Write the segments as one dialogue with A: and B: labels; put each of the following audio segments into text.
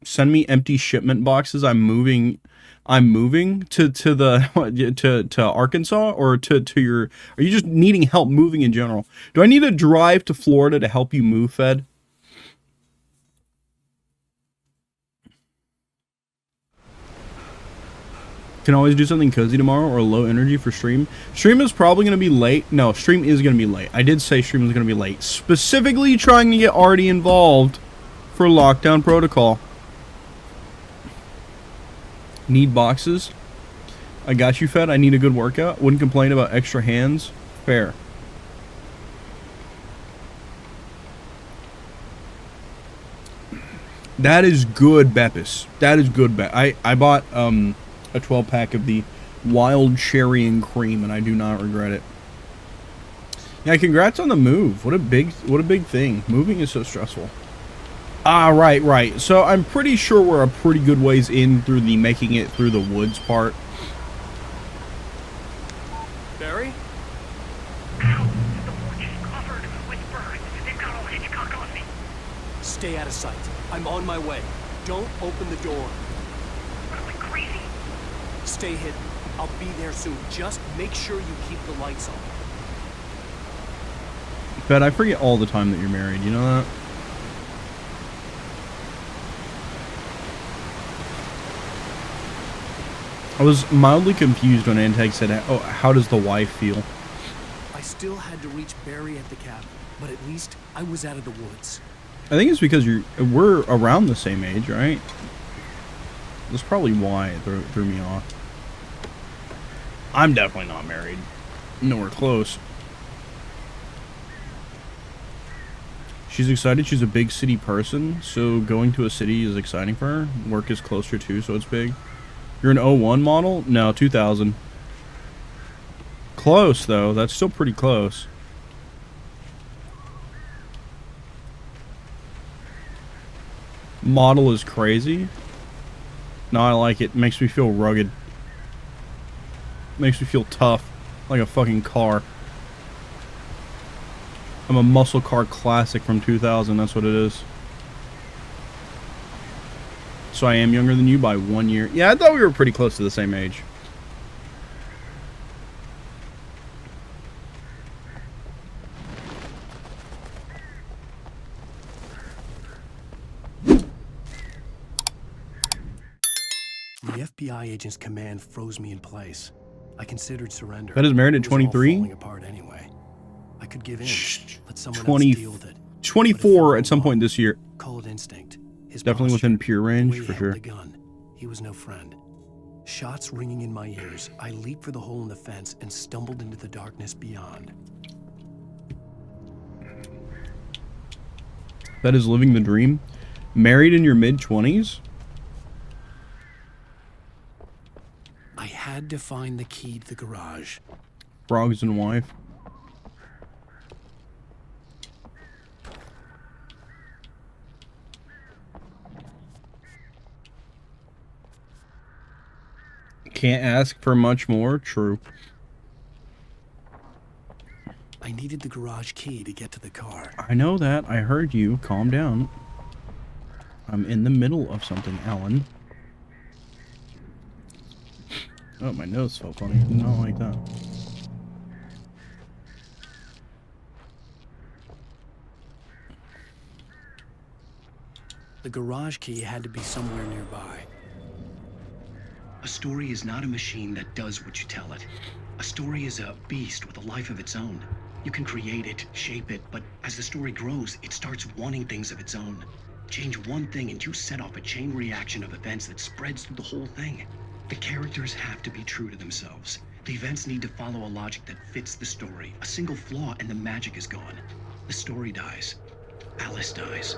A: Send me empty shipment boxes. I'm moving to the to Arkansas, or to your, are you just needing help moving in general? Do I need to drive to Florida to help you move, Fed? Can always do something cozy tomorrow or low energy for stream. Stream is probably going to be late. No, stream is going to be late. I did say stream is going to be late. Specifically trying to get Artie involved for lockdown protocol. Need boxes? I got you, Fed. I need a good workout. Wouldn't complain about extra hands. Fair. That is good, Beppis. That is good, I bought a 12-pack of the wild cherry and cream, and I do not regret it. Yeah, congrats on the move. What a big thing. Moving is so stressful. Ah, right. So I'm pretty sure we're a pretty good ways in through the making it through the woods part.
B: Barry?
C: Ow! The porch is covered with birds. They've got all Hitchcock on me.
B: Stay out of sight. I'm on my way. Don't open the door.
C: What, am I crazy?
B: Stay hidden. I'll be there soon. Just make sure you keep the lights on.
A: Fed, I forget all the time that you're married. You know that? I was mildly confused when Anteg said, "Oh, how does the wife feel?"
B: I still had to reach Barry at the cabin, but at least I was out of the woods.
A: I think it's because we're around the same age, right? That's probably why it threw me off. I'm definitely not married. Nowhere close. She's excited. She's a big city person, so going to a city is exciting for her. Work is closer too, so it's big. You're an 01 model? No, 2000. Close, though. That's still pretty close. Model is crazy. No, I like it. Makes me feel rugged. Makes me feel tough. Like a fucking car. I'm a muscle car classic from 2000. That's what it is. So I am younger than you by 1 year. Yeah, I thought we were pretty close to the same age.
B: The FBI agent's command froze me in place. I considered surrender.
A: That is married at 23?
B: Falling apart anyway. I could give in. Let someone
A: 20,
B: else deal with it.
A: 24 at some point this year.
B: Call it instinct. His
A: Definitely
B: posture,
A: within pure range,
B: the way
A: for
B: he
A: sure.
B: held the gun. He was no friend. Shots ringing in my ears, I leaped for the hole in the fence and stumbled into the darkness beyond.
A: That is living the dream. Married in your mid-20s?
B: I had to find the key to the garage.
A: Frogs and wife. Can't ask for much more. True.
B: I needed the garage key to get to the car.
A: I know that. I heard you. Calm down. I'm in the middle of something, Alan. Oh, my nose felt funny. Not like that.
B: The garage key had to be somewhere nearby.
D: A story is not a machine that does what you tell it. A story is a beast with a life of its own. You can create it, shape it, but as the story grows, it starts wanting things of its own. Change one thing and you set off a chain reaction of events that spreads through the whole thing. The characters have to be true to themselves. The events need to follow a logic that fits the story. A single flaw and the magic is gone. The story dies. Alice dies.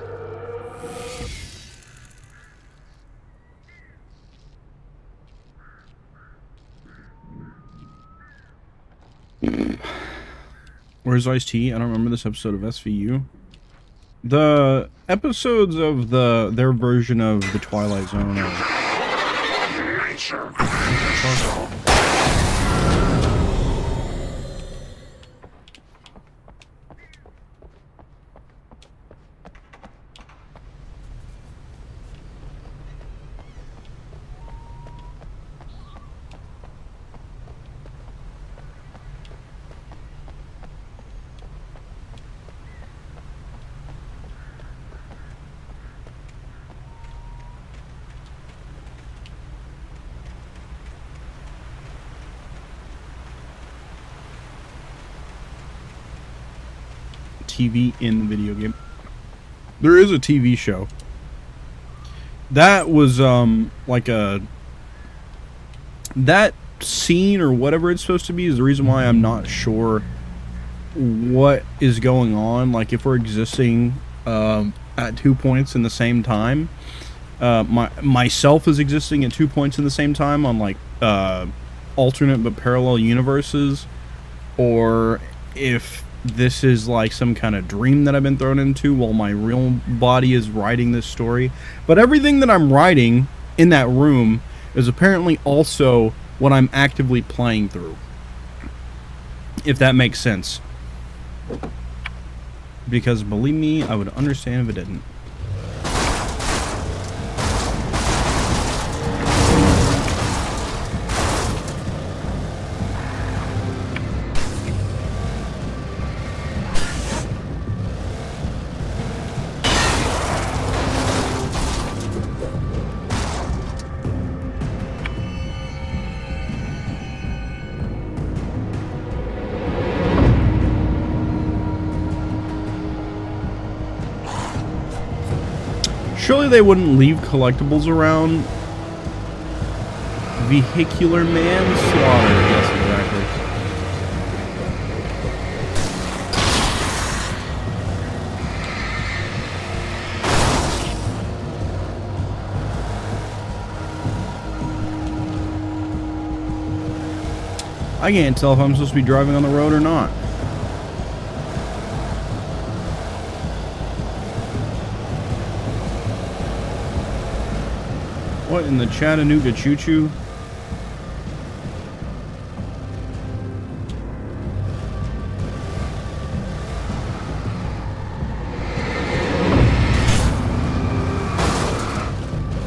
A: Where's Ice-T? I don't remember this episode of SVU. The episodes of their version of the Twilight Zone are... TV in the video game. There is a TV show. That was like a... That scene or whatever it's supposed to be is the reason why I'm not sure what is going on. Like if we're existing at 2 points in the same time. Myself is existing at 2 points in the same time on like alternate but parallel universes, or if this is like some kind of dream that I've been thrown into while my real body is writing this story. But everything that I'm writing in that room is apparently also what I'm actively playing through, if that makes sense. Because believe me, I would understand if it didn't. Surely they wouldn't leave collectibles around. Vehicular manslaughter. Yes, exactly. I can't tell if I'm supposed to be driving on the road or not. What in the Chattanooga choo-choo?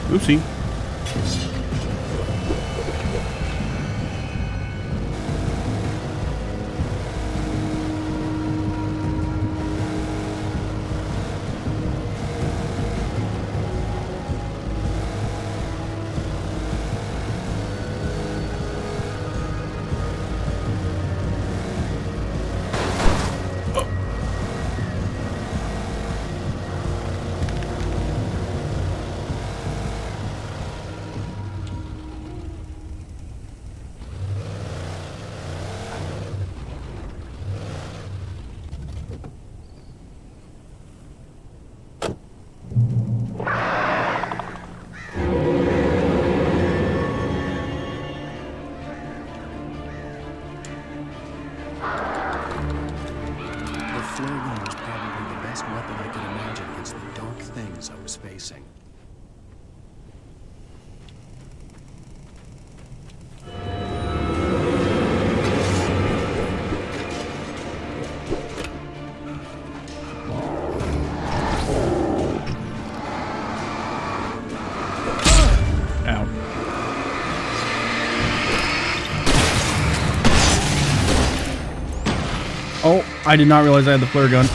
A: Oopsie.
B: I was facing.
A: Ow. Oh, I did not realize I had the flare gun.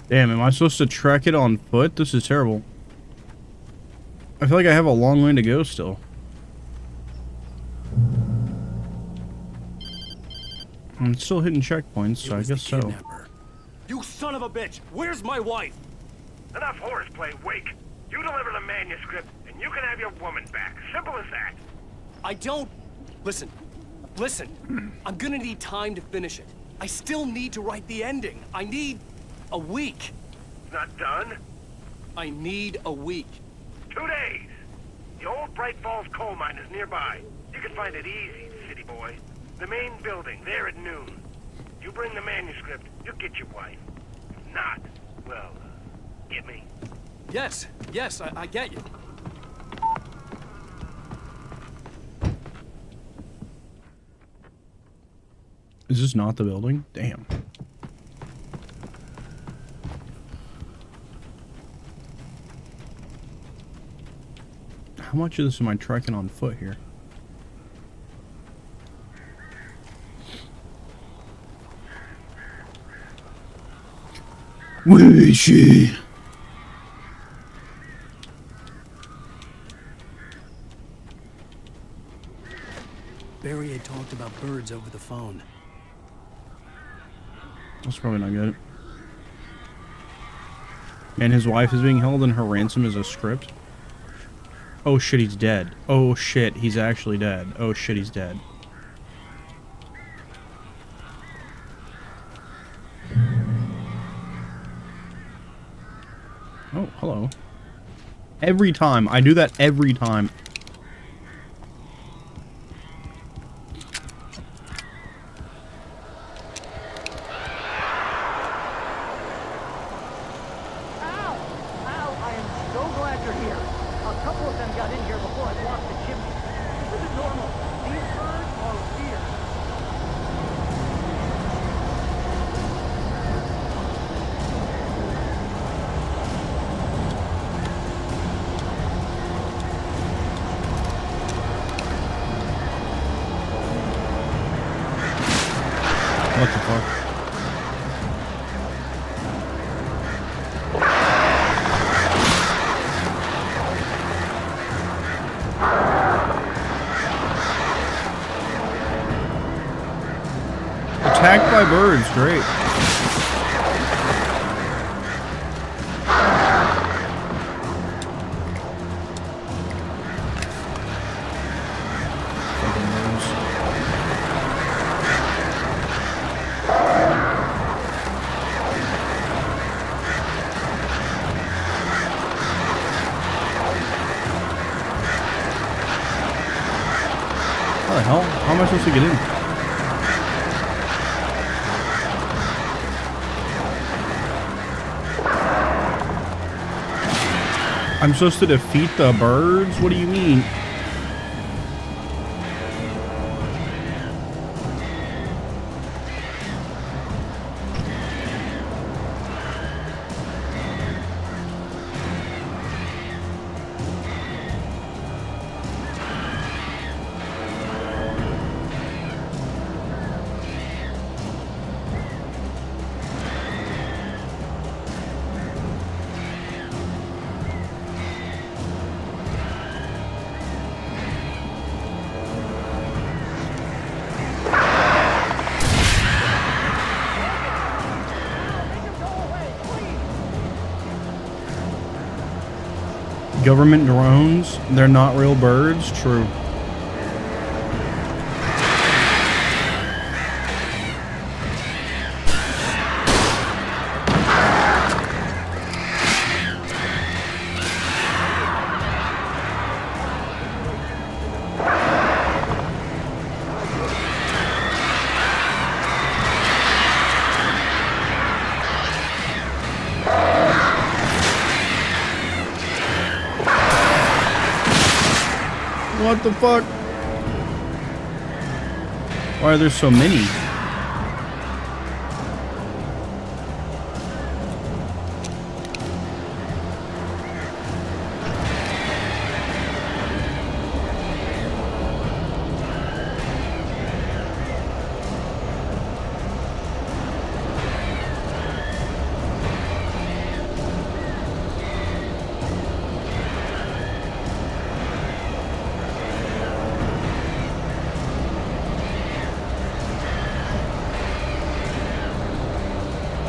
A: Damn, am I supposed to track it on foot? This is terrible. I feel like I have a long way to go still. I'm still hitting checkpoints, so I guess so.
E: You son of a bitch! Where's my wife?
C: Enough horseplay, Wake. You deliver the manuscript, and you can have your woman back. Simple as that.
E: I don't... Listen. I'm gonna need time to finish it. I still need to write the ending. I need... a week.
C: Not done?
E: I need a week.
C: 2 days. The old Bright Falls coal mine is nearby. You can find it easy, city boy. The main building, there at noon. You bring the manuscript, you'll get your wife. If not, well, get me.
E: Yes, I get you.
A: Is this not the building? Damn. How much of this am I trekking on foot here? Where is she?
B: Barry had talked about birds over the phone.
A: That's probably not good. And his wife is being held and her ransom is a script? Oh shit, he's dead. Oh shit, he's actually dead. Oh shit, he's dead. Oh, hello. Every time. I do that every time. What the fuck? Attacked by birds, great. Fucking birds. How the hell? How am I supposed to get in? I'm supposed to defeat the birds? What do you mean? Government drones? They're not real birds? True. What the fuck? Why are there so many?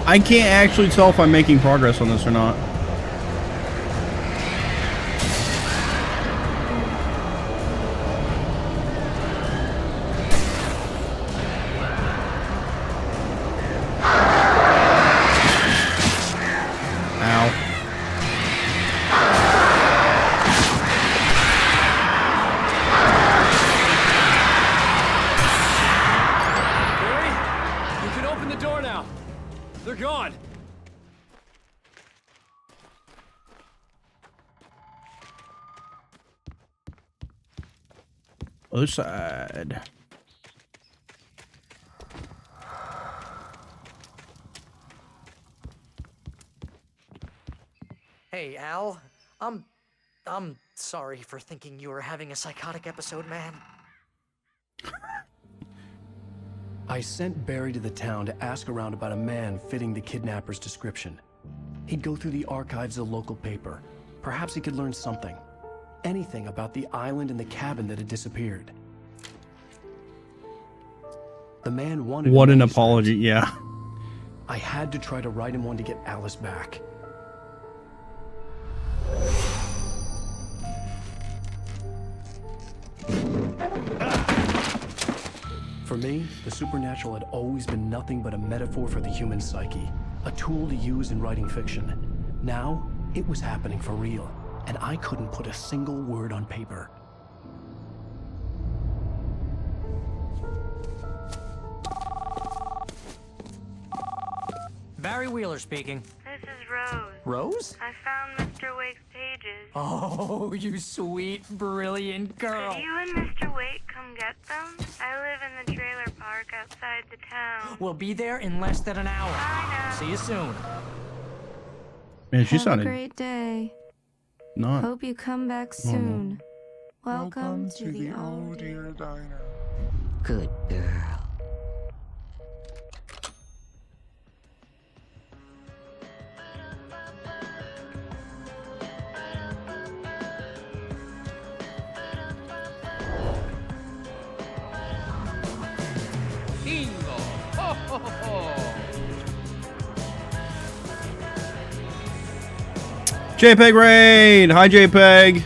A: I can't actually tell if I'm making progress on this or not.
E: Barry, you can open the door now. They're gone.
A: Other side.
F: Hey, Al. I'm sorry for thinking you were having a psychotic episode, man.
B: I sent Barry to the town to ask around about a man fitting the kidnapper's description. He'd go through the archives of the local paper. Perhaps he could learn something. Anything about the island and the cabin that had disappeared. The man wanted
A: What
B: a
A: an
B: manuscript.
A: apology, yeah.
B: I had to try to write him one to get Alice back. For me, the supernatural had always been nothing but a metaphor for the human psyche, a tool to use in writing fiction. Now, it was happening for real, and I couldn't put a single word on paper.
F: Barry Wheeler speaking.
G: This is Rose.
F: Rose?
G: I found Mr. Wake's pages.
F: Oh, you sweet, brilliant girl.
G: Could you and Mr. Wake come get them? I live in the trailer park outside the town.
F: We'll be there in less than an hour.
G: I know.
F: See you soon.
A: Man, she
H: Have a
A: sounded
H: great day.
A: not.
H: Hope you come back soon. Welcome to the old
I: dear diner.
F: Good girl.
J: Bingo! Ho, ho, ho, ho.
A: JPEG raid! Hi, JPEG!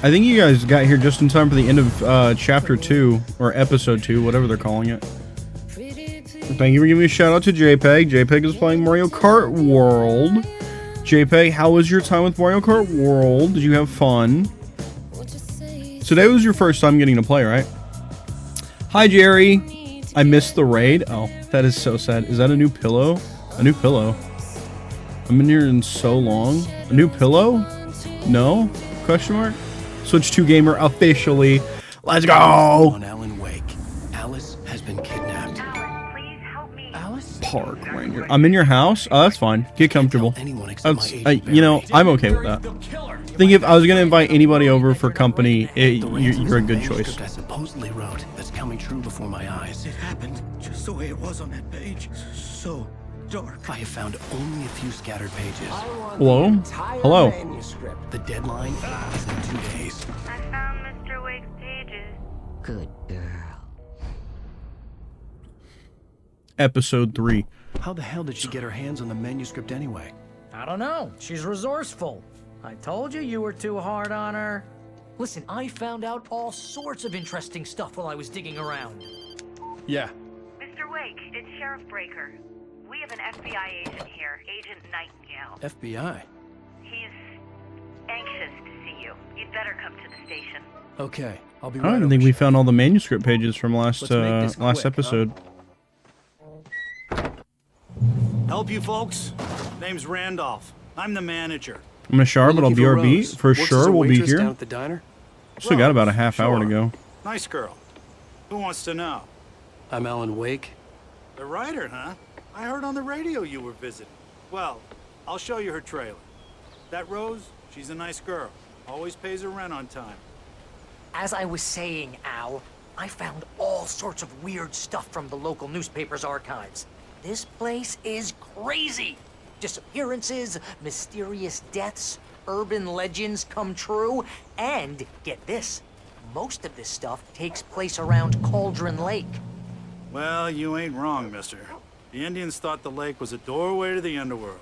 A: I think you guys got here just in time for the end of chapter 2, or episode 2, whatever they're calling it. Thank you for giving me a shout out to JPEG. JPEG is playing Mario Kart World. JPEG, how was your time with Mario Kart World? Did you have fun? Today was your first time getting to play, right? Hi, Jerry. I missed the raid. Oh, that is so sad. Is that a new pillow? A new pillow. I'm in here in so long. A new pillow? No? Question mark? Switch to gamer officially. Let's go!
B: On Alan Wake. Alice has been kidnapped.
G: Alice, please help me.
B: Alice?
A: Park Ranger. I'm in your house? Oh, that's fine. Get comfortable.
B: Tell anyone except my
A: That's,
B: agent,
A: you know,
B: Barry.
A: I'm okay with that. I think if I was going to invite anybody over for company, you're a good choice.
B: I supposedly wrote that's coming true before my eyes.
I: It happened just the way it was on that page. So dark.
B: I have found only a few scattered pages.
A: Hello? Hello?
B: The deadline is in 2 days.
G: I found Mr. Wake's pages.
F: Good girl.
A: Episode 3.
B: How the hell did she get her hands on the manuscript anyway?
F: I don't know. She's resourceful. I told you were too hard on her. Listen, I found out all sorts of interesting stuff while I was digging around.
B: Yeah.
G: Mr. Wake, it's Sheriff Breaker. We have an FBI agent here, Agent Nightingale.
B: FBI.
G: He's anxious to see you. You'd better come to the station.
B: Okay, I'll be
A: I
B: right
A: don't even
B: over,
A: think we
B: Sheriff.
A: found all the manuscript pages from last
B: Let's make this
A: last
B: quick, huh?
A: episode.
K: Help you folks? Name's Randolph. I'm the manager.
A: I'm gonna shower, but I'll
B: Looking for
A: BRB.
B: Rose.
A: For
B: Works as
A: sure,
B: a
A: we'll be
B: waitress down
A: here.
B: at the diner.
A: Still got about a half hour to
K: Sure.
A: go.
K: Nice girl. Who wants to know?
B: I'm Alan Wake.
K: The writer, huh? I heard on the radio you were visiting. Well, I'll show you her trailer. That Rose, she's a nice girl. Always pays her rent on time.
F: As I was saying, Al, I found all sorts of weird stuff from the local newspaper's archives. This place is crazy. Disappearances, mysterious deaths, urban legends come true, and get this, most of this stuff takes place around Cauldron Lake.
K: Well, you ain't wrong, mister. The Indians thought the lake was a doorway to the underworld.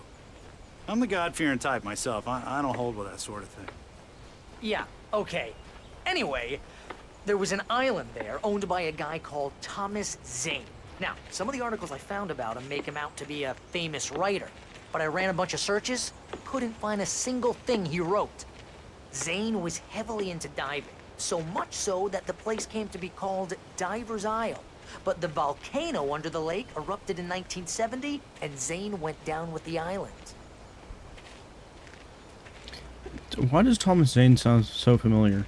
K: I'm the God-fearing type myself. I don't hold with that sort of thing.
F: Yeah, okay. Anyway, there was an island there owned by a guy called Thomas Zane. Now, some of the articles I found about him make him out to be a famous writer, but I ran a bunch of searches, couldn't find a single thing he wrote. Zane was heavily into diving, so much so that the place came to be called Diver's Isle. But the volcano under the lake erupted in 1970, and Zane went down with the island.
A: Why does Thomas Zane sound so familiar?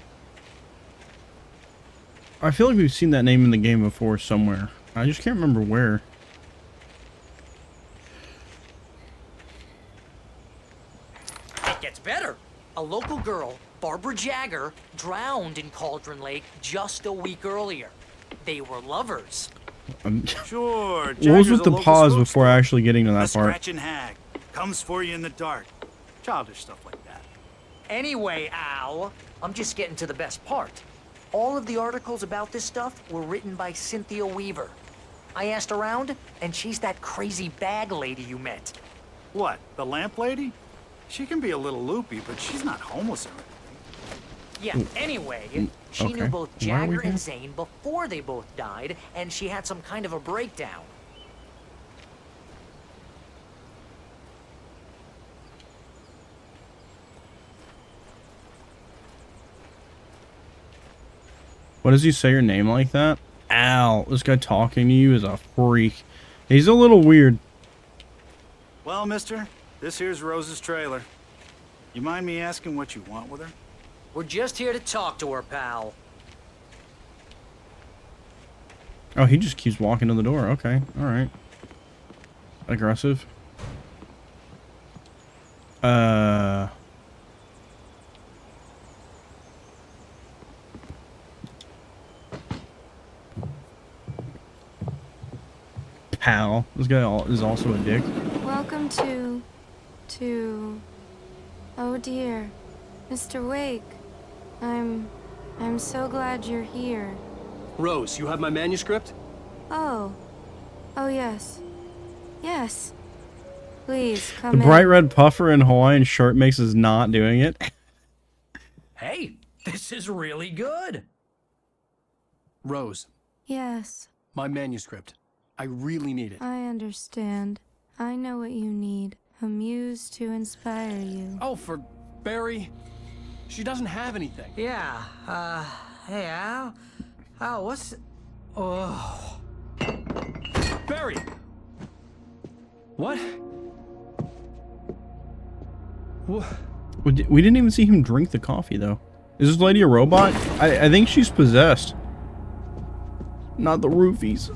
A: I feel like we've seen that name in the game before somewhere. I just can't remember where.
F: It gets better. A local girl, Barbara Jagger, drowned in Cauldron Lake just a week earlier. They were lovers.
K: Sure.
A: What was
K: Jagger's
A: with
K: a
A: the
K: local
A: pause
K: spookster.
A: before actually getting to
K: A
A: that part?
K: scratching hag. Comes for you in the dark. Childish stuff like that.
F: Anyway, Al, I'm just getting to the best part. All of the articles about this stuff were written by Cynthia Weaver. I asked around, and she's that crazy bag lady you met.
K: What, the lamp lady? She can be a little loopy, but she's not homeless or anything.
F: Yeah, anyway, she knew
A: okay.
F: both
A: Why are we
F: Jagger
A: here?
F: and Zane before they both died, and she had some kind of a breakdown.
A: What does he say your name like that? Al, this guy talking to you is a freak. He's a little weird.
K: Well, mister, this here's Rose's trailer. You mind me asking what you want with her?
F: We're just here to talk to her, pal.
A: Oh, he just keeps walking to the door. Okay, alright. Aggressive. Pal. This guy is also a dick.
H: Welcome to... Oh dear. Mr. Wake. I'm so glad you're here.
E: Rose, you have my manuscript?
H: Oh. Oh, yes. Yes. Please,
A: The
H: come in.
A: bright red puffer in Hawaiian shirt makes us not doing it.
B: Hey, this is really good.
E: Rose,
H: Yes,
E: my manuscript. I really need it.
H: I understand. I know what you need. A muse to inspire you.
E: Oh, for Barry? She doesn't have anything.
F: Yeah, hey, Al? Al, what's... Oh...
E: Barry! What?
A: We didn't even see him drink the coffee, though. Is this lady a robot? I think she's possessed. Not the roofies.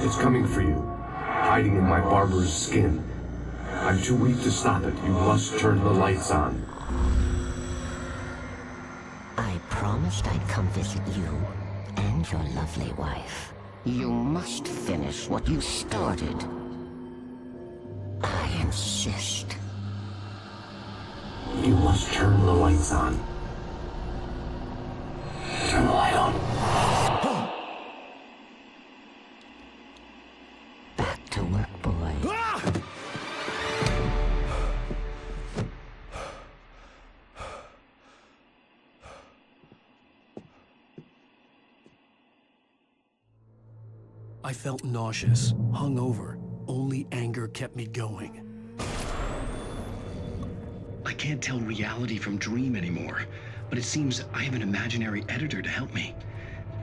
L: It's coming for you, hiding in my barber's skin. I'm too weak to stop it. You must turn the lights on.
M: I promised I'd come visit you and your lovely wife. You must finish what you started. I insist.
L: You must turn the lights on. Turn the light on.
M: Back to work, boy.
B: I felt nauseous, hungover. Only anger kept me going.
D: I can't tell reality from dream anymore, but it seems I have an imaginary editor to help me.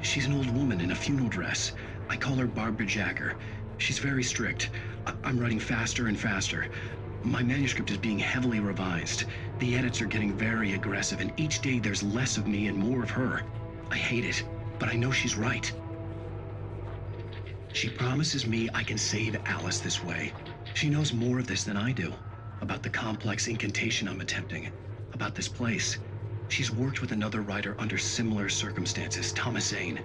D: She's an old woman in a funeral dress. I call her Barbara Jagger. She's very strict. I'm writing faster and faster. My manuscript is being heavily revised. The edits are getting very aggressive, and each day there's less of me and more of her. I hate it, but I know she's right. She promises me I can save Alice this way. She knows more of this than I do. About the complex incantation I'm attempting. About this place. She's worked with another writer under similar circumstances, Thomas Zane.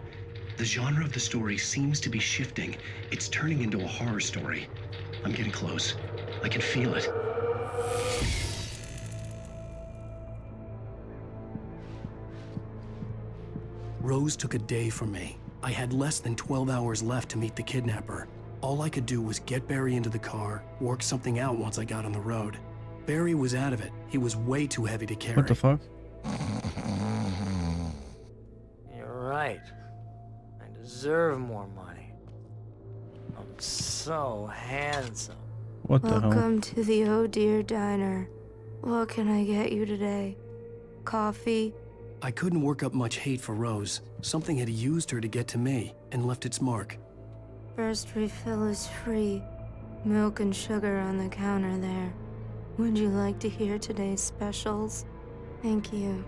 D: The genre of the story seems to be shifting. It's turning into a horror story. I'm getting close. I can feel it.
B: Rose took a day from me. I had less than 12 hours left to meet the kidnapper. All I could do was get Barry into the car, work something out once I got on the road. Barry was out of it. He was way too heavy to carry.
A: What the fuck?
F: You're right. I deserve more money. I'm so handsome.
A: What the hell?
H: Welcome to the Oh Dear Diner. What can I get you today? Coffee?
B: I couldn't work up much hate for Rose. Something had used her to get to me and left its mark.
H: First refill is free. Milk and sugar on the counter there. Would you like to hear today's specials? Thank you.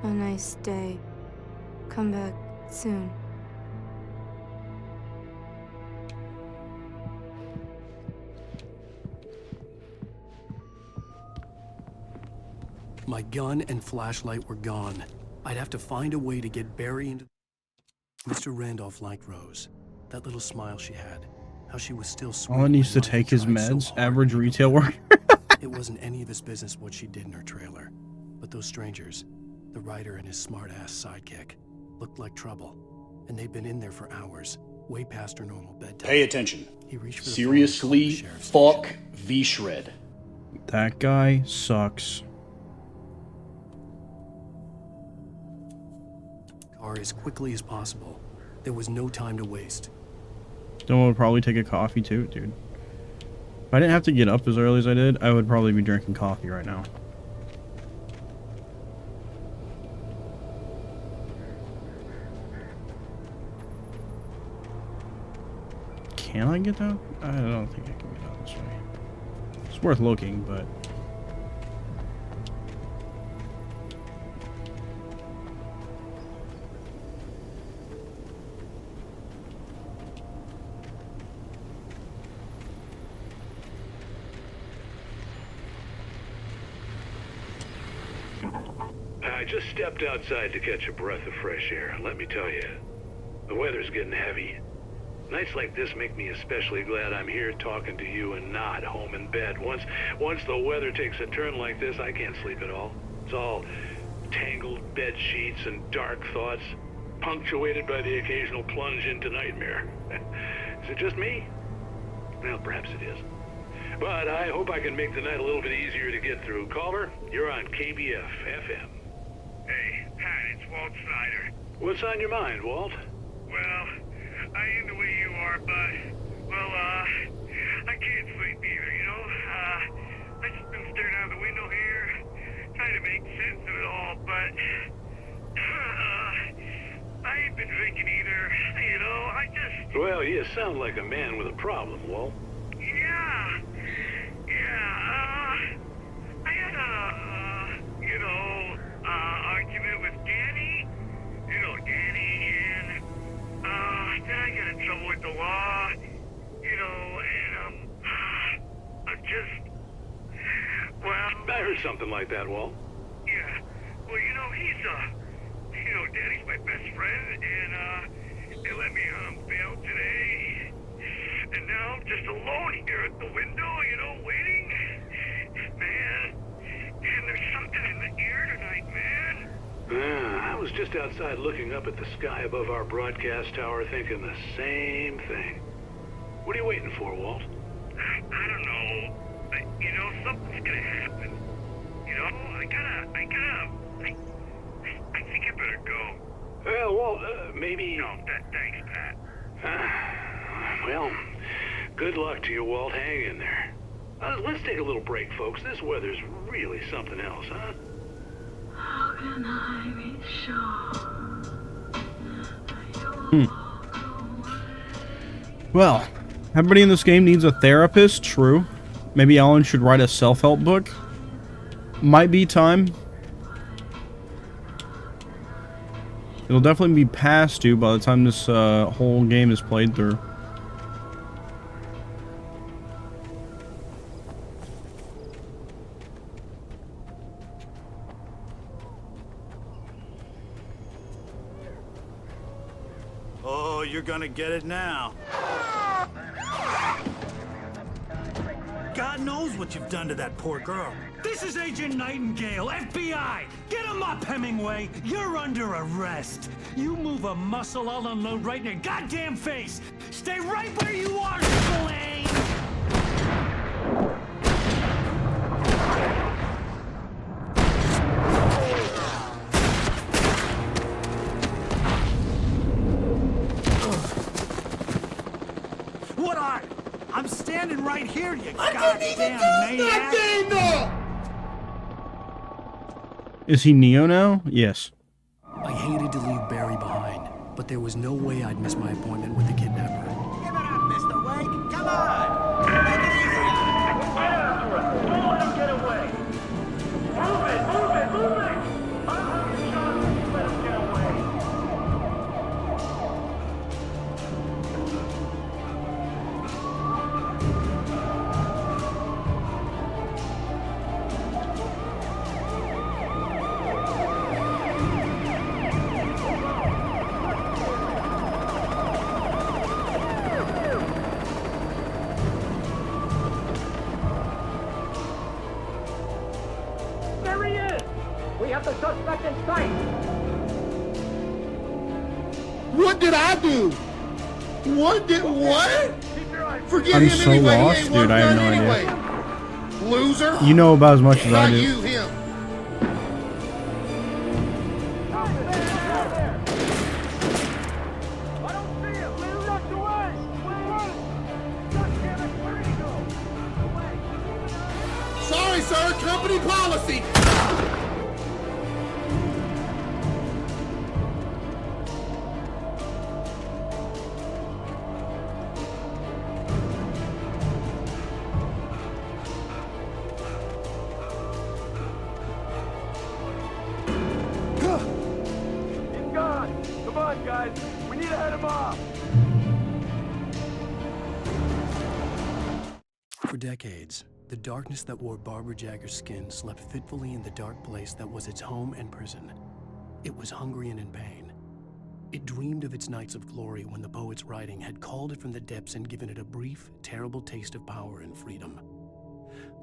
H: A nice day. Come back soon.
B: My gun and flashlight were gone. I'd have to find a way to get Barry into... Mr. Randolph liked Rose. That little smile she had. How she was still sweet.
A: All he needs to take his meds. Average retail worker.
B: It wasn't any of his business what she did in her trailer. But those strangers, the writer and his smart-ass sidekick, looked like trouble. And they'd been in there for hours, way past her normal bedtime.
N: Pay attention.
B: He reached for the
N: Seriously, fuck V-Shred.
A: That guy sucks.
B: Car as quickly as possible. There was no time to waste.
A: Then we'll probably take a coffee too, dude. If I didn't have to get up as early as I did, I would probably be drinking coffee right now. Can I get out? I don't think I can get out this way. It's worth looking, but...
O: I just stepped outside to catch a breath of fresh air. Let me tell you, the weather's getting heavy. Nights like this make me especially glad I'm here talking to you and not home in bed. Once the weather takes a turn like this, I can't sleep at all. It's all tangled bed sheets and dark thoughts, punctuated by the occasional plunge into nightmare. Is it just me? Well, perhaps it is. But I hope I can make the night a little bit easier to get through. Caller, you're on KBF FM.
C: Hey, Pat, it's Walt Snyder.
O: What's on your mind, Walt?
C: Well, I am the way you are, but, well, I can't sleep either, you know? I just been staring out the window here, trying to make sense of it all, but, I ain't been drinking either, you know, I just...
O: Well, you sound like a man with a problem, Walt.
C: I had a, argument with Danny, and, then I got in trouble with the law, and, I'm just, well...
O: I heard something like that, Walt.
C: Yeah, well, he's, Danny's my best friend, and, they let me bail today, and now I'm just alone here at the window, waiting. Man, there's something in the air tonight, man.
O: I was just outside looking up at the sky above our broadcast tower thinking the same thing. What are you waiting for, Walt?
C: I don't know, but, something's gonna happen. I think I better go.
O: Well, Walt, maybe...
C: No, thanks, Pat.
O: Well, good luck to you, Walt. Hang in there. Let's take a little break, folks. This weather's really something else, huh?
P: How can I be sure?
A: Well, everybody in this game needs a therapist, true. Maybe Alan should write a self-help book. Might be time. It'll definitely be past due by the time this whole game is played through.
K: Oh, you're gonna get it now. God knows what you've done to that poor girl.
I: This is Agent Nightingale, FBI! Get him up, Hemingway! You're under arrest! You move a muscle, I'll unload right in your goddamn face! Stay right where you are, Spillane!
K: What are you? I'm standing right here, you goddamn maniac!
A: Is he Neo now? Yes.
B: I hated to leave Barry behind, but there was no way I'd miss my appointment with the kidnapper.
Q: Give it up, Mr. Wake! Come on! Take it easy! We have the suspect in sight.
R: What did I do? What? Forget
A: I'm
R: him
A: so
R: anyway.
A: lost,
R: He ain't
A: dude.
R: worth
A: I have
R: nothing
A: no
R: anyway. Loser.
A: You know about as much as I
R: Not
A: do.
R: you, him. Sorry, sir. Company policy.
C: He's gone. Come on, guys. We need to head him off.
B: For decades, the darkness that wore Barbara Jagger's skin slept fitfully in the dark place that was its home and prison. It was hungry and in pain. It dreamed of its nights of glory when the poet's writing had called it from the depths and given it a brief, terrible taste of power and freedom.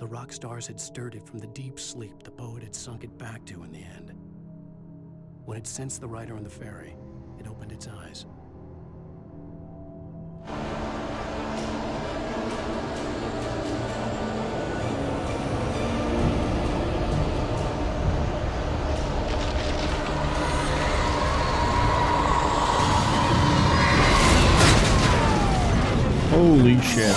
B: The rock stars had stirred it from the deep sleep the poet had sunk it back to in the end. When it sensed the writer on the ferry, it opened its eyes.
A: Holy shit.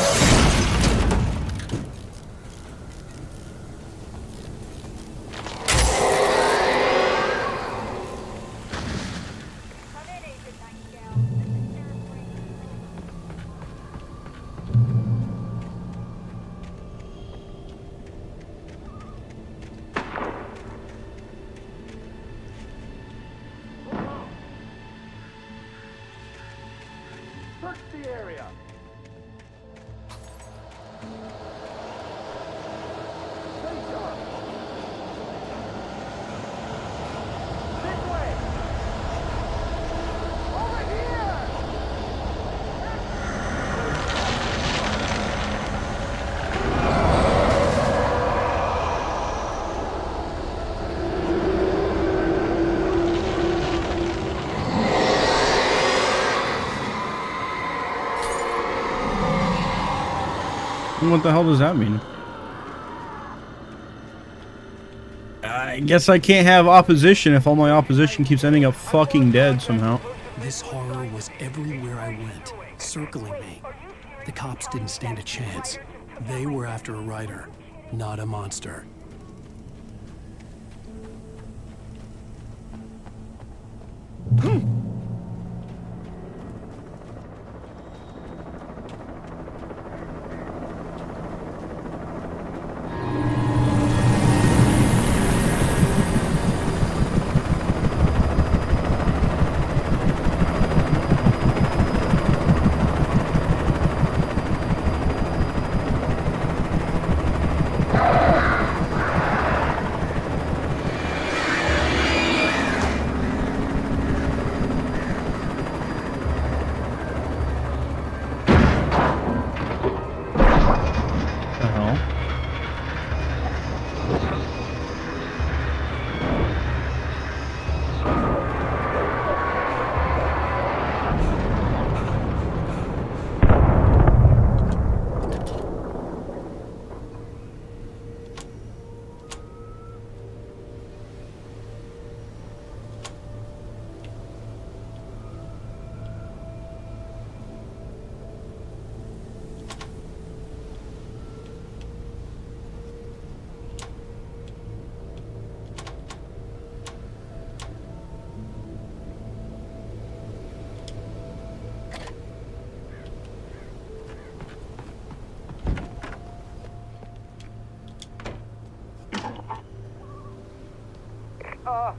C: Search the area. Stay sharp. This way. Over here.
A: What the hell does that mean? I guess I can't have opposition if all my opposition keeps ending up fucking dead somehow.
B: This horror was everywhere I went, circling me. The cops didn't stand a chance. They were after a writer, not a monster.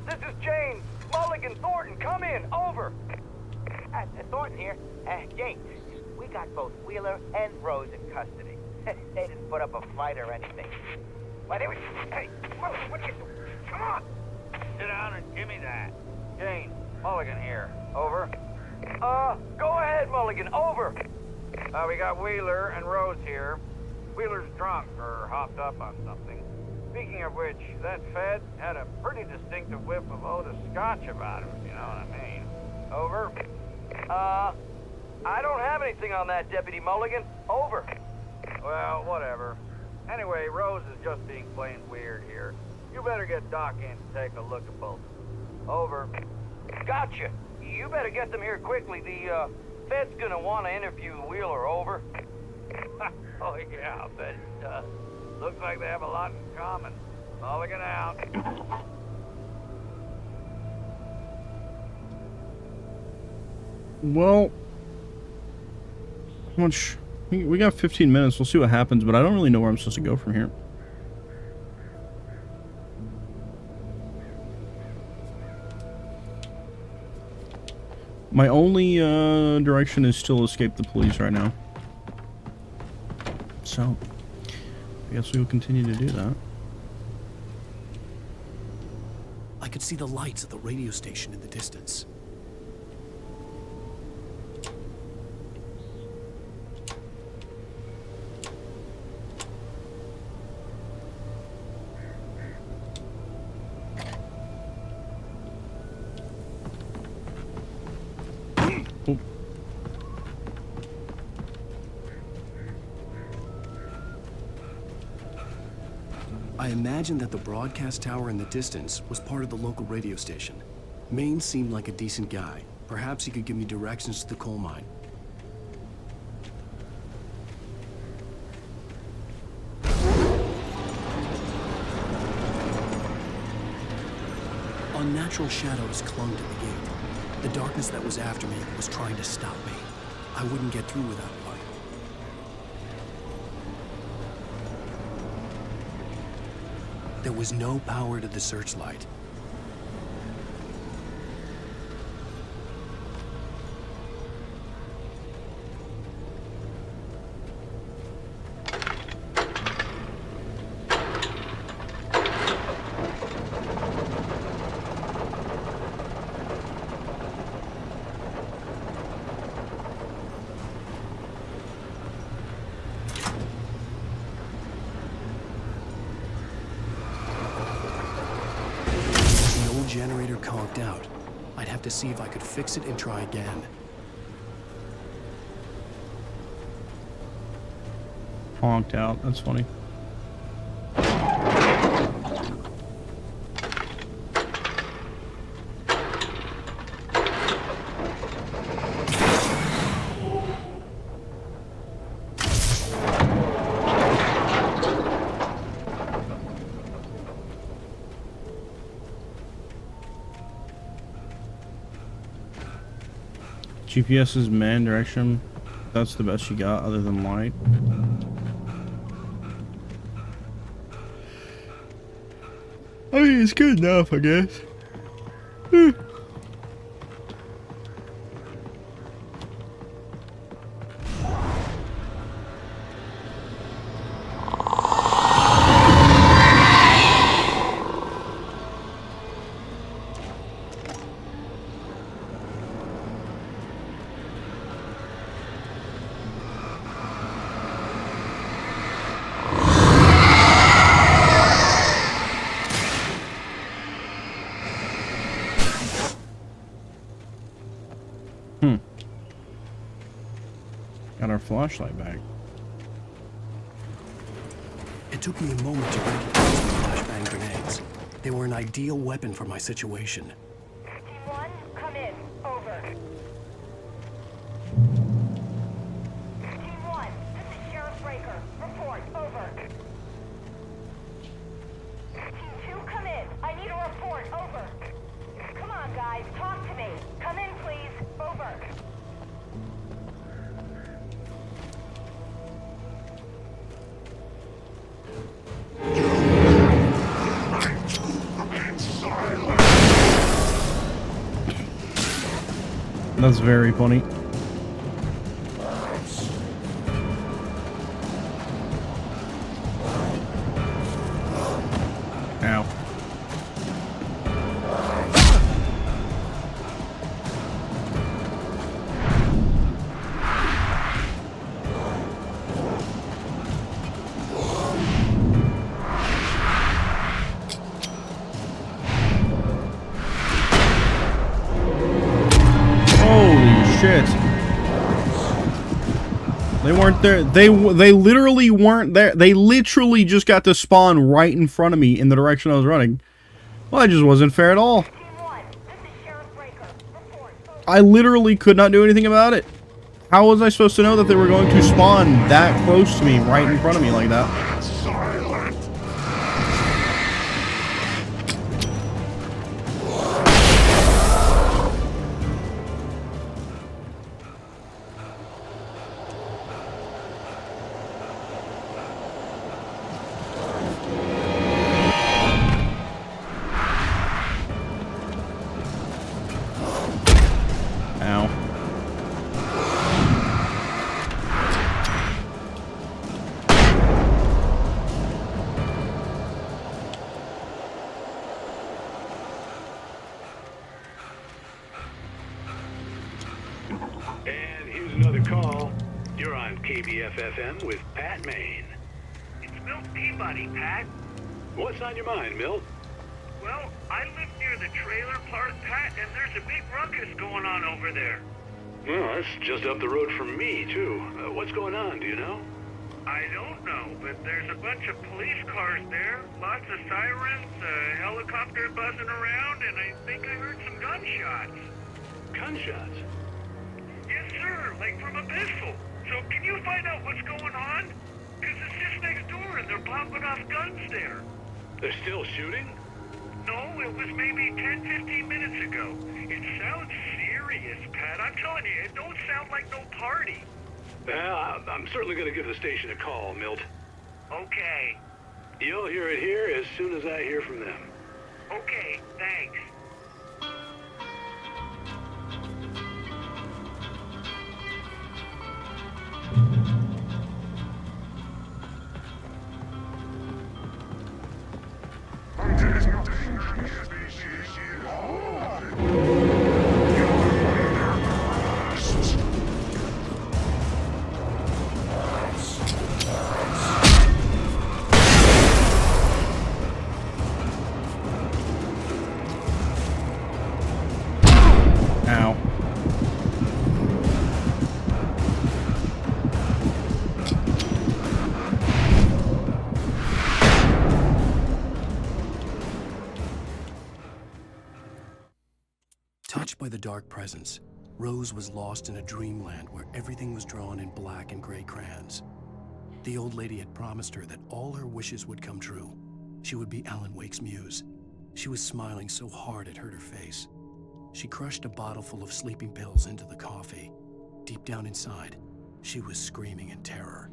C: This is James. Mulligan, Thornton, come in. Over.
Q: Thornton here. James, we got both Wheeler and Rose in custody. They didn't put up a fight or anything. But anyway, hey, Mulligan, what are you doing? Come on. Sit down and give me that. James, Mulligan here. Over.
C: Go ahead, Mulligan. Over.
Q: We got Wheeler and Rose here. Wheeler's drunk or hopped up on something. Speaking of which, that Fed had a pretty distinctive whiff of Otis Scotch about him, if you know what I mean. Over. I don't have anything on that, Deputy Mulligan. Over. Well, whatever. Anyway, Rose is just being plain weird here. You better get Doc in to take a look at both. Over. Gotcha. You better get them here quickly. The, Fed's gonna want to interview Wheeler. Over. Oh, yeah, I'll bet it does. Looks like they have a lot in common. Mulligan out.
A: Well, how much? We got 15 minutes. We'll see what happens, but I don't really know where I'm supposed to go from here. My only direction is still escape the police right now. So, I guess we will continue to do that.
B: I could see the lights of the radio station in the distance. I imagined that the broadcast tower in the distance was part of the local radio station. Maine seemed like a decent guy. Perhaps he could give me directions to the coal mine. Unnatural shadows clung to the gate. The darkness that was after me was trying to stop me. I wouldn't get through without light. There was no power to the searchlight. Generator conked out. I'd have to see if I could fix it and try again.
A: Conked out, that's funny. GPS is man direction. That's the best you got other than light. I mean, it's good enough, I guess. Got our flashlight back.
B: It took me a moment to recognize the flashbang grenades. They were an ideal weapon for my situation.
G: Team 1, come in. Over. Team 1, this is Sheriff Breaker. Report. Over. Team 2, come in. I need a report. Over. Come on, guys. Talk to me. Come in, please. Over.
A: That's very funny. Ow. shit. They weren't there. They literally weren't there. They literally just got to spawn right in front of me in the direction I was running. Well, that just wasn't fair at all. I literally could not do anything about it. How was I supposed to know that they were going to spawn that close to me, right in front of me like that?
O: And here's another call. You're on KBFFM with Pat Maine.
C: It's Milt Peabody, Pat.
O: What's on your mind, Milt?
C: Well, I live near the trailer park, Pat, and there's a big ruckus going on over there.
O: Well, that's just up the road from me, too. What's going on, do you know?
C: I don't know, but there's a bunch of police cars there, lots of sirens, a helicopter buzzing around, and I think I heard some gunshots.
O: Gunshots?
C: Yes, sir, like from a pistol. So can you find out what's going on? Because it's just next door and they're popping off guns there.
O: They're still shooting?
C: No, it was maybe 10-15 minutes ago. It sounds serious, Pat. I'm telling you, it don't sound like no party.
O: Well, I'm certainly going to give the station a call, Milt.
C: Okay.
O: You'll hear it here as soon as I hear from them.
C: Okay, thanks.
A: Ow.
B: Touched by the dark presence, Rose was lost in a dreamland where everything was drawn in black and gray crayons. The old lady had promised her that all her wishes would come true. She would be Alan Wake's muse. She was smiling so hard it hurt her face. She crushed a bottle full of sleeping pills into the coffee. Deep down inside, she was screaming in terror.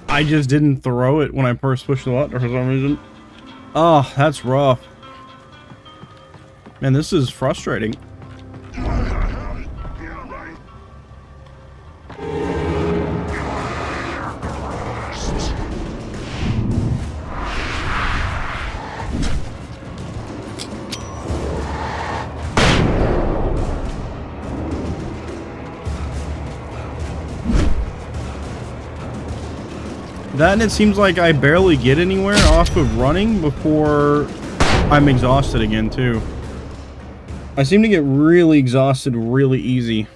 A: I just didn't throw it when I first pushed the button for some reason. Oh, that's rough. Man, this is frustrating. That and it seems like I barely get anywhere off of running before I'm exhausted again, too. I seem to get really exhausted really easy.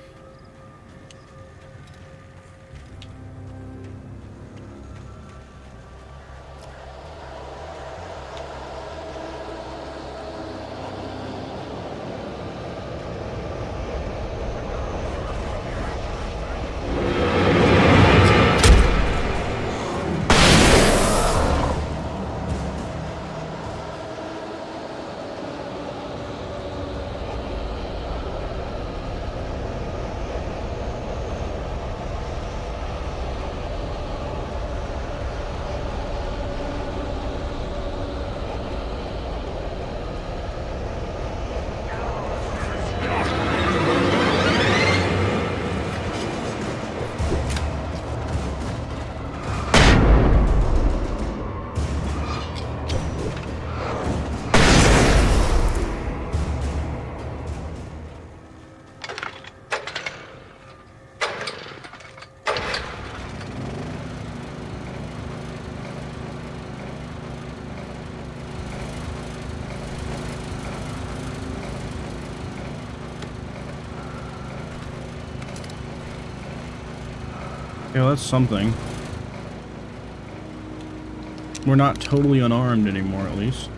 A: Yeah, well, that's something. We're not totally unarmed anymore, at least.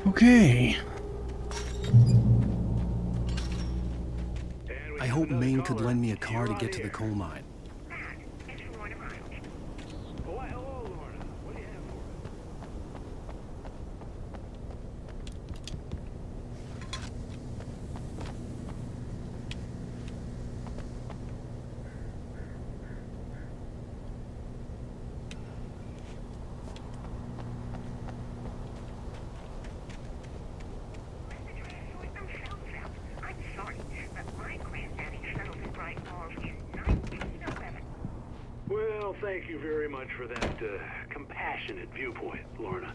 A: Okay.
B: I hope Maine could lend me a car to get to the coal mine.
O: Well, thank you very much for that compassionate viewpoint, Lorna.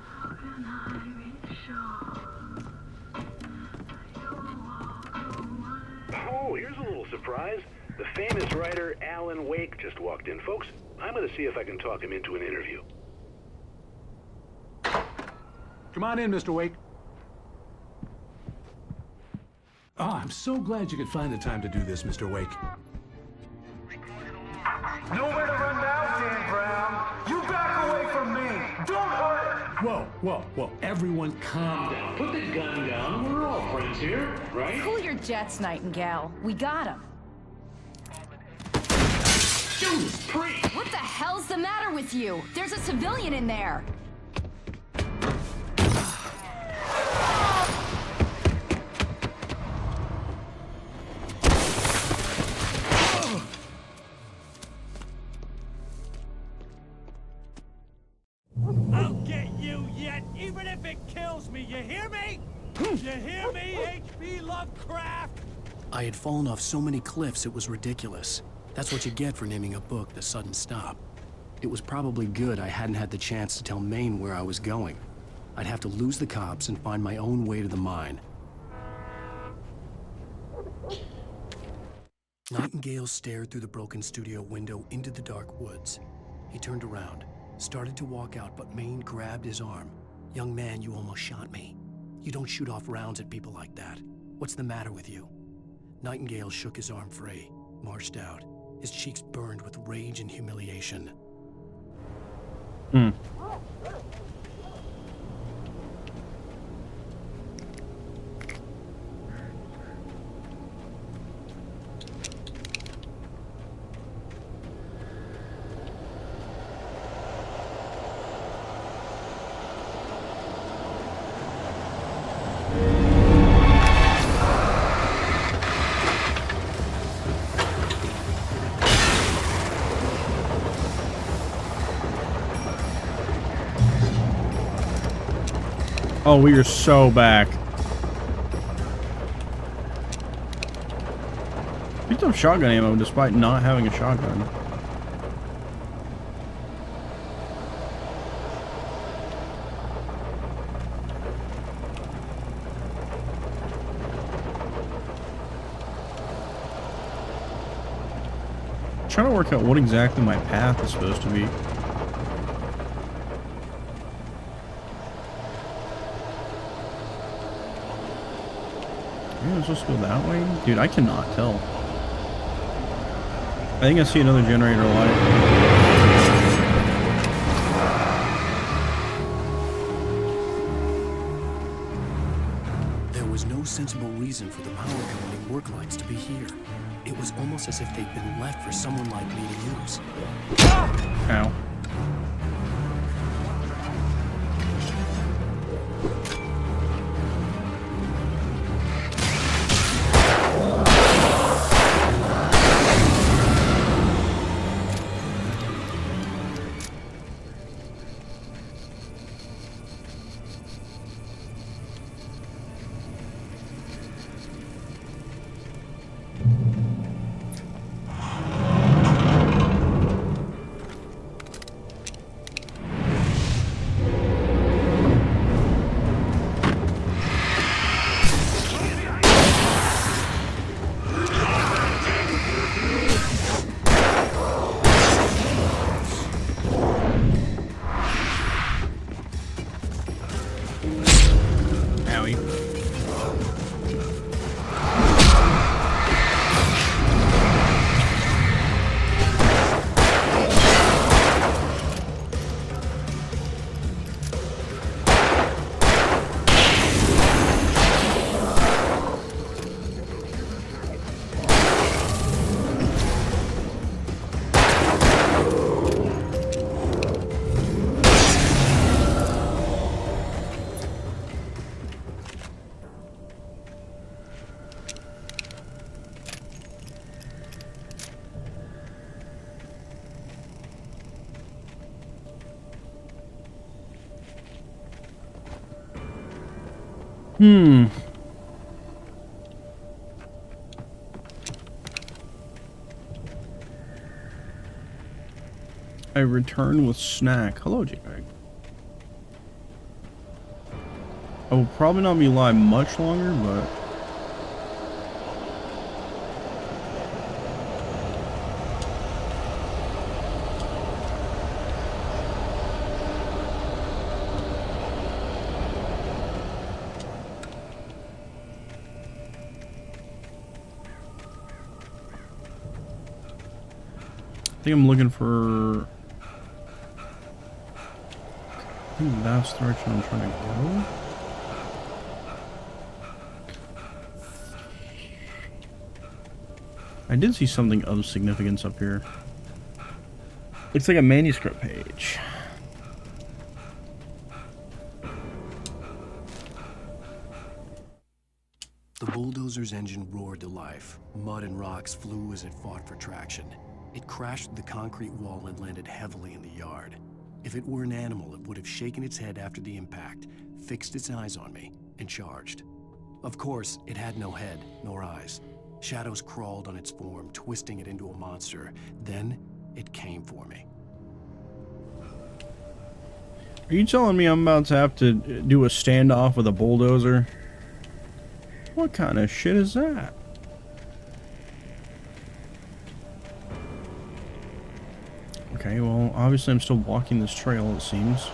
P: How can I be sure you walk away?
O: Oh, here's a little surprise. The famous writer Alan Wake just walked in, folks. I'm going to see if I can talk him into an interview.
S: Come on in, Mr. Wake. Oh, I'm so glad you could find the time to do this, Mr. Wake.
R: Nowhere to run now, Dan Brown. You back away from me. Don't hurt.
S: Whoa, whoa, whoa. Everyone calm down.
N: Put the gun down. We're all friends here, right?
T: Cool your jets, Nightingale. We got him.
N: Judas Priest!
T: What the hell's the matter with you? There's a civilian in there.
I: I'll get you yet, even if it kills me. You hear me? You hear me, H.P. Lovecraft?
B: I had fallen off so many cliffs it was ridiculous. That's what you get for naming a book The Sudden Stop. It was probably good I hadn't had the chance to tell Maine where I was going. I'd have to lose the cops and find my own way to the mine. Nightingale stared through the broken studio window into the dark woods. He turned around, started to walk out, but Maine grabbed his arm. "Young man, you almost shot me. You don't shoot off rounds at people like that. What's the matter with you?" Nightingale shook his arm free, marched out. His cheeks burned with rage and humiliation.
A: Oh, we are so back. Picked up shotgun ammo despite not having a shotgun. I'm trying to work out what exactly my path is supposed to be. Am I supposed to go that way? Dude, I cannot tell. think I see another generator light.
B: There was no sensible reason for the power company work lights to be here. It was almost as if they'd been left for someone like me to use.
A: Ow. I return with snack. Hello, J-Bag. I will probably not be live much longer, but... I think I'm looking for... I think that's the direction I'm trying to go. I did see something of significance up here. Looks like a manuscript page.
B: The bulldozer's engine roared to life. Mud and rocks flew as it fought for traction. It crashed through the concrete wall and landed heavily in the yard. If it were an animal, it would have shaken its head after the impact, fixed its eyes on me, and charged. Of course, it had no head, nor eyes. Shadows crawled on its form, twisting it into a monster. Then, it came for me.
A: Are you telling me I'm about to have to do a standoff with a bulldozer? What kind of shit is that? Okay, well, obviously I'm still walking this trail, it seems.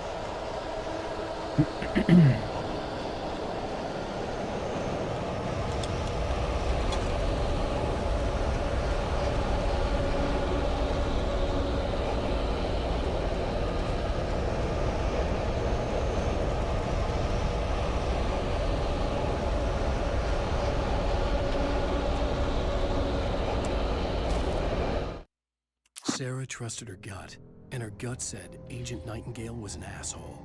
B: Sarah trusted her gut, and her gut said Agent Nightingale was an asshole.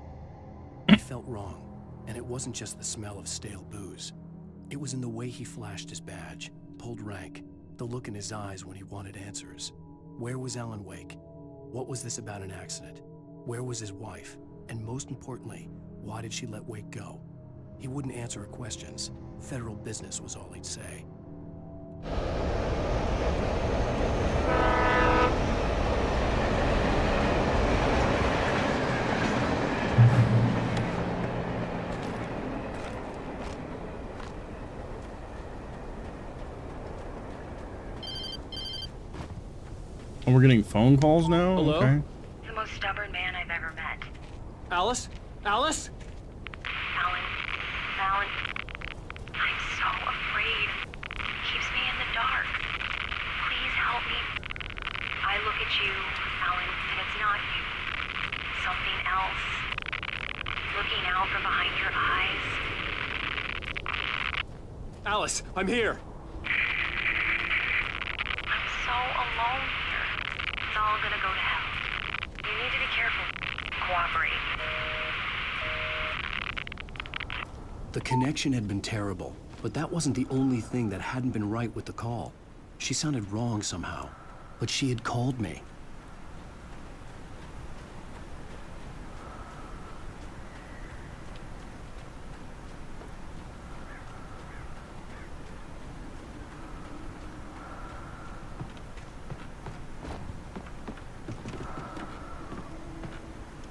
B: He felt wrong, and it wasn't just the smell of stale booze. It was in the way he flashed his badge, pulled rank, the look in his eyes when he wanted answers. Where was Alan Wake? What was this about an accident? Where was his wife? And most importantly, why did she let Wake go? He wouldn't answer her questions. Federal business was all he'd say.
A: Oh, we're getting phone calls now?
E: Hello?
A: Okay.
G: The most stubborn man I've ever met.
E: Alice? Alice?
G: Alan, I'm so afraid. He keeps me in the dark. Please help me.
E: Alice, I'm here.
P: I'm so alone here. It's all gonna go to hell. You need to be careful. Cooperate.
B: The connection had been terrible, but that wasn't the only thing that hadn't been right with the call. She sounded wrong somehow, but she had called me.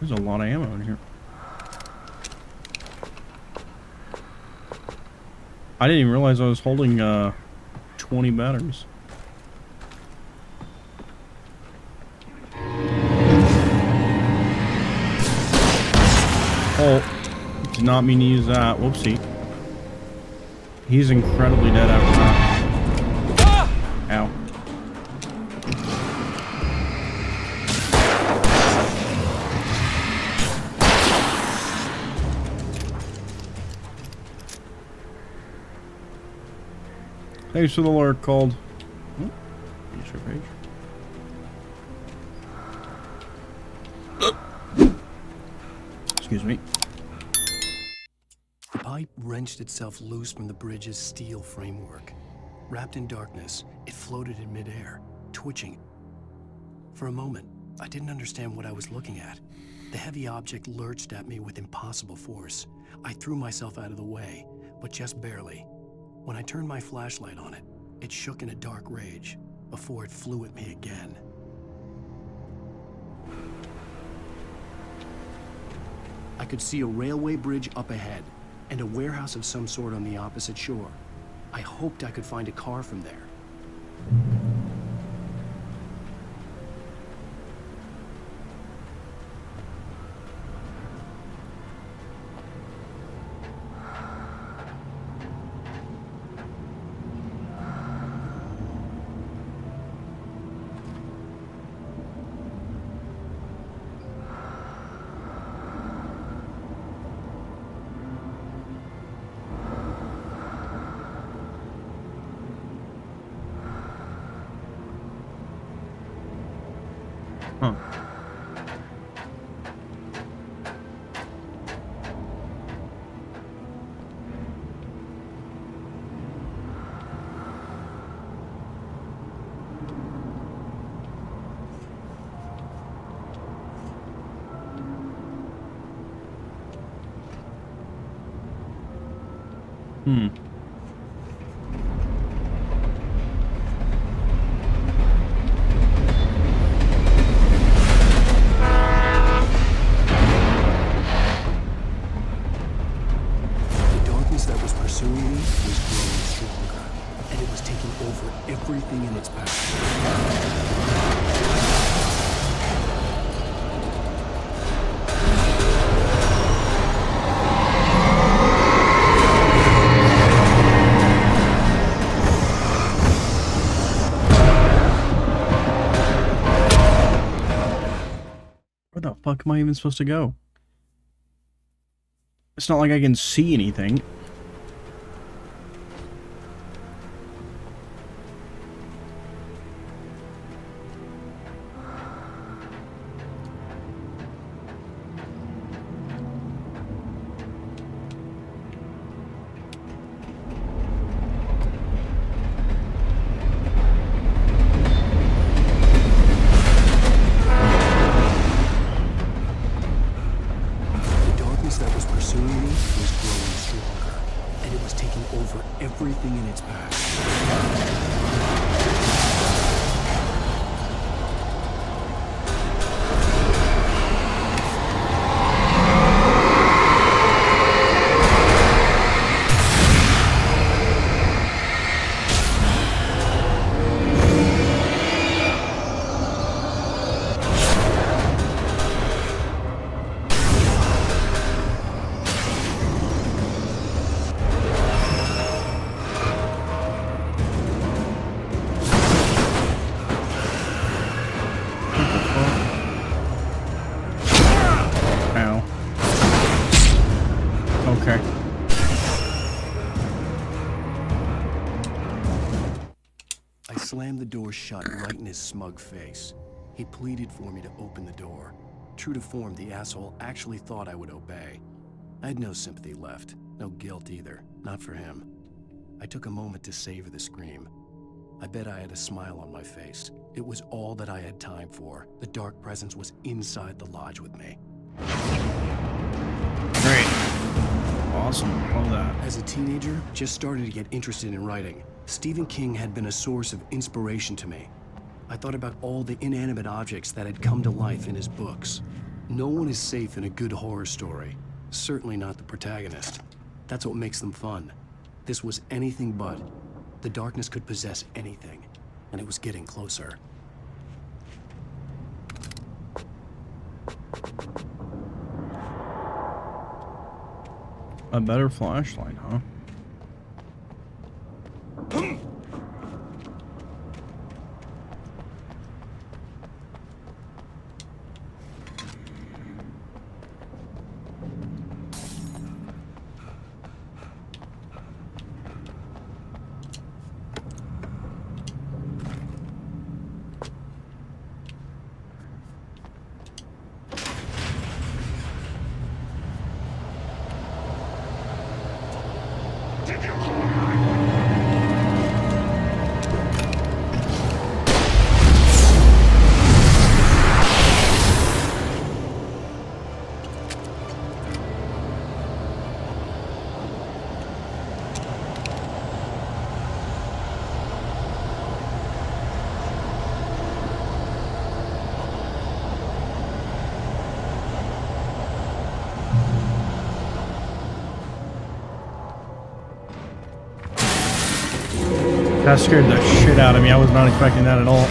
A: There's a lot of ammo in here. I didn't even realize I was holding 20 batteries. Oh, did not mean to use that. Whoopsie. He's incredibly dead after that. Ow. Thanks for the alert, called. Research page. Excuse me.
B: The pipe wrenched itself loose from the bridge's steel framework. Wrapped in darkness, it floated in midair, twitching. For a moment, I didn't understand what I was looking at. The heavy object lurched at me with impossible force. I threw myself out of the way, but just barely. When I turned my flashlight on it, it shook in a dark rage before it flew at me again. I could see a railway bridge up ahead and a warehouse of some sort on the opposite shore. I hoped I could find a car from there.
A: Huh. Hmm.
B: Everything in its path.
A: Where the fuck am I even supposed to go? It's not like I can see anything.
B: Everything in its path. slammed the door shut right in his smug face. He pleaded for me to open the door. True to form, the asshole actually thought I would obey. I had no sympathy left, no guilt either, not for him. I took a moment to savor the scream. I bet I had a smile on my face. It was all that I had time for. The dark presence was inside the lodge with me.
A: Great. Awesome. Love that.
B: As a teenager, just started to get interested in writing. Stephen King had been a source of inspiration to me. I thought about all the inanimate objects that had come to life in his books. No one is safe in a good horror story. Certainly not the protagonist. That's what makes them fun. This was anything but. The darkness could possess anything, and it was getting closer.
A: A better flashlight, huh? That scared the shit out of me. I was not expecting that at all.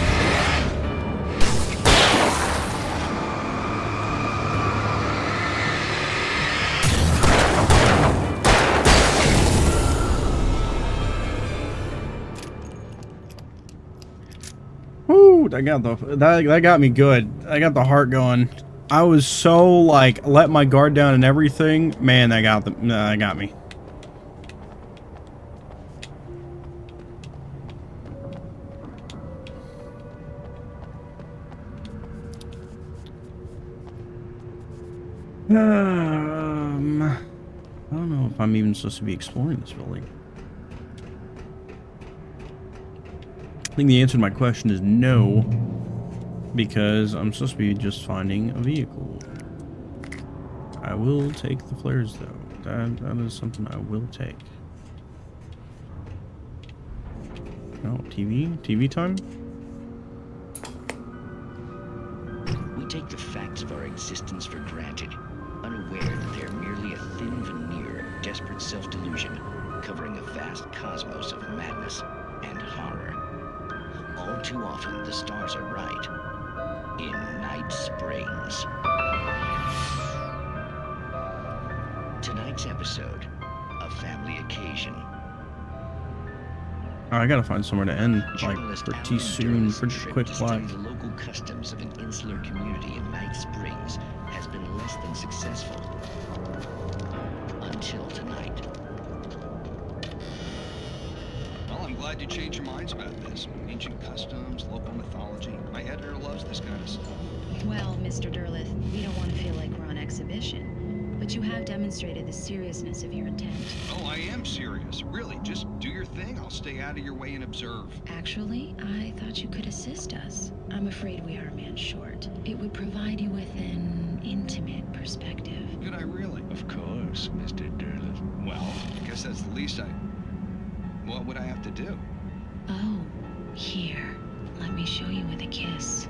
A: Woo! That got me good. I got the heart going. I was so like let my guard down and everything. Man, that got me. I don't know if I'm even supposed to be exploring this building. I think the answer to my question is no, because I'm supposed to be just finding a vehicle. I will take the flares, though. That is something I will take. Oh, TV time?
U: We take the facts of our existence for granted, unaware that they are merely a thin veneer of desperate self-delusion, covering a vast cosmos of madness and horror. All too often, the stars are right. In Night Springs. Tonight's episode, a family occasion.
A: Oh, I gotta find somewhere to end, like, pretty soon, pretty quick like.
U: The local customs of an insular community in Night Springs has been less than successful. Until tonight.
V: Well, I'm glad you changed your minds about this. Ancient customs, local mythology. My editor loves this kind of stuff.
W: Well, Mr. Derleth, we don't want to feel like we're on exhibition. But you have demonstrated the seriousness of your intent.
V: Oh, I am serious. Really, just do your thing. I'll stay out of your way and observe.
W: Actually, I thought you could assist us. I'm afraid we are a man short. It would provide you with an intimate perspective.
V: Could I really? Of course, Mr. Derleth. Well, I guess that's the least what would I have to do?
W: Oh, here. Let me show you with a kiss.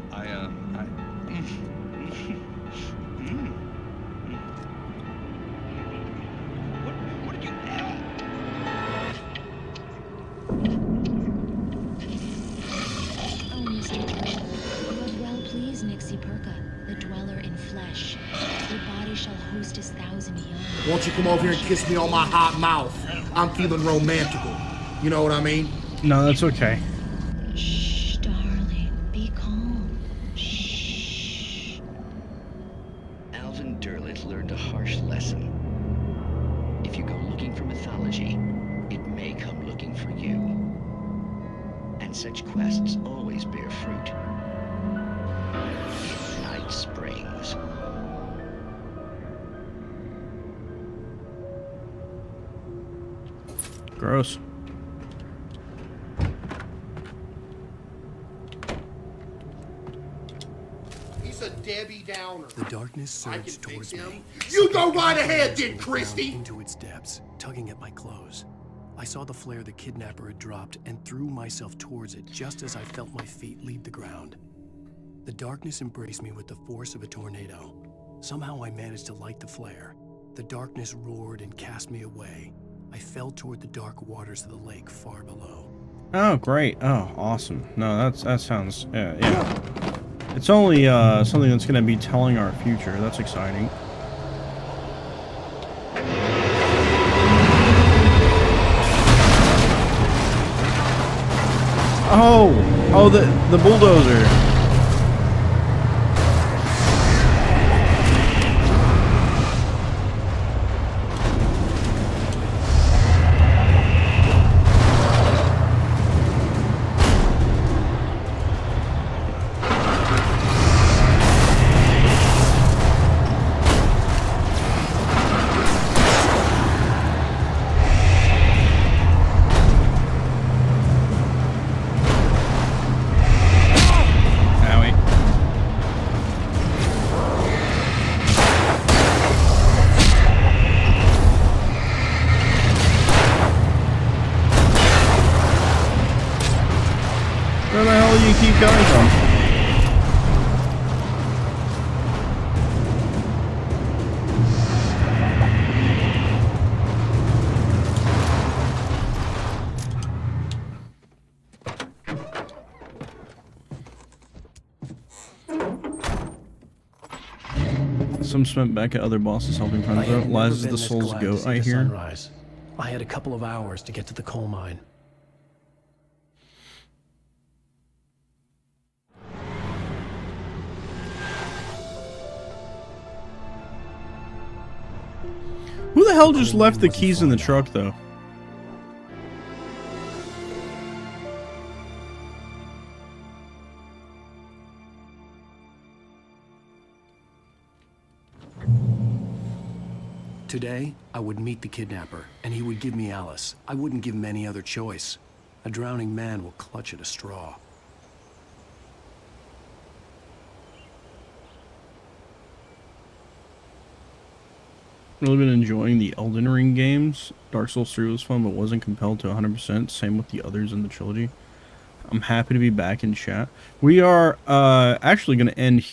X: Won't you come over here and kiss me on my hot mouth? I'm feeling romantical. You know what I mean?
A: No, that's okay.
W: Shh, darling. Be calm. Shh.
U: Alvin Derleth learned a harsh lesson. If you go looking for mythology, it may come looking for you. And such quests always bear fruit. In Night Springs.
A: Gross.
X: He's a Debbie Downer.
B: The darkness surged towards me.
X: You go right ahead, then, Christy.
B: Into its depths, tugging at my clothes. I saw the flare the kidnapper had dropped and threw myself towards it just as I felt my feet leave the ground. The darkness embraced me with the force of a tornado. Somehow I managed to light the flare. The darkness roared and cast me away. I fell toward the dark waters of the lake far below.
A: Oh, great. Oh, awesome. No, that sounds... yeah. It's only something that's going to be telling our future. That's exciting. Oh, the bulldozer. Where the hell do you keep coming from? Some spent back at other bosses helping friends out. Lies is the soul's goat, I hear.
B: Sunrise. I had a couple of hours to get to the coal mine.
A: Who the hell just left the keys in the truck, though?
B: Today, I would meet the kidnapper, and he would give me Alice. I wouldn't give him any other choice. A drowning man will clutch at a straw.
A: Really been enjoying the Elden Ring games. Dark Souls 3 was fun, but wasn't compelled to 100%. Same with the others in the trilogy. I'm happy to be back in chat. We are actually going to end here.